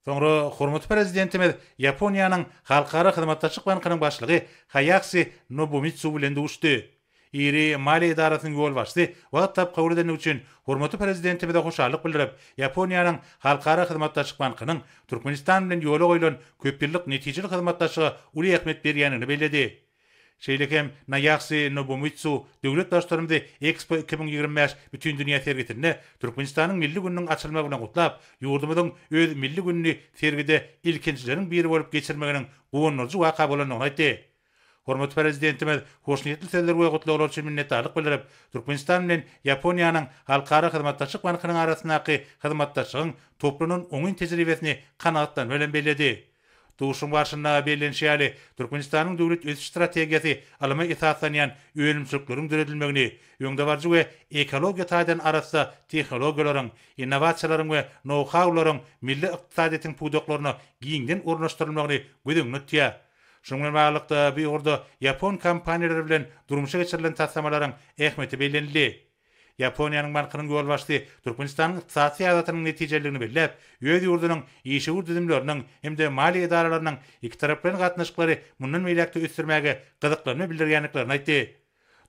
Soňra hormatly prezidentimiz Yaponiýanyň Halkara Hyzmatdaşlyk Bankynyň başlygy Hayashi Nobumitsu bilen duşdy. Iri Mali idarasynyň ýol başçysy wagt tap kabul edeni üçin hormatly prezidentimize hoşarlyk bildirip, Yaponiýanyň Halkara Hyzmatdaşlyk Bankynyň Türkmenistan bilen ýola goýulan köp ýyllyk netijeli hyzmatdaşlyga uly ähmiýet berýänini bellädi. Şeýlekem Hayashi Nobumitsu döwlet başlarymyzy Expo 2025 bütün dünýä sergitine Türkmenistanyň milli gününiň açylmagy bilen gutlap, ýurdumyzyň öz milli gününi sergide ilkinçileriň biri bolup geçirmeginiň gowunurjy waka bolanyny aýtdy. Hormatly prezidentimiz hoşnutly sözler we gutlalar üçin minnetdarlyk bildirip, Türkmenistan bilen Yaponiýanyň Halkara Hyzmatdaşlyk Bankynyň arasyndaky hyzmatdaşlygyň toplanyň oňy tejribesini kanagatdan bilen bellädi. Duşun başynda bellenşýäli Türkmenistanyň döwlet öz strategiýasy alama esaslanýan öňümçülikleriň düredilmegini, öňdebarjy we ekologiýa taýdan arasynda tehnologiýalaryň, innovasiýalaryň we know-howlaryň milli ykdysadyň pudoklaryny giňden ornaşdyrylmagyny gödüňe tutýar. Şoňa bilen baglykda bir orda Yapon kompaniýalary bilen durmuşa geçirilen taslamaryň ähmiýeti bellenildi. Yaponiýanyň bankynyň ýol başçysy Türkmenistanyň ykdysady syýasatynyň netijeleriniň bellep, öz ýurdunyň işi düzümleriniň hem-de mali idaralarynyň iki taraplaryň gatnaşyklary mundan meýlekde ösdürmäge gyzyklanyny bildirýänliklaryny aýtdy.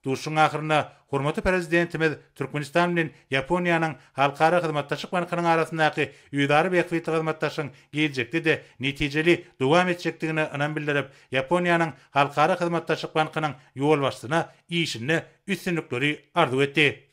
Duşun ahyrynda hormatly prezidentimiz Türkmenistan bilen Yaponiýanyň Halkara Hyzmatdaşlyk Bankynyň arasyndaky ýüzary beýiklikli hyzmatdaşlygyň geljekde de netijeli dowam etjekdigine ynam bildirip, Yaponiýanyň Halkara Hyzmatdaşlyk Bankynyň ýol başçysyna işini üstünlikleri arzu etdi.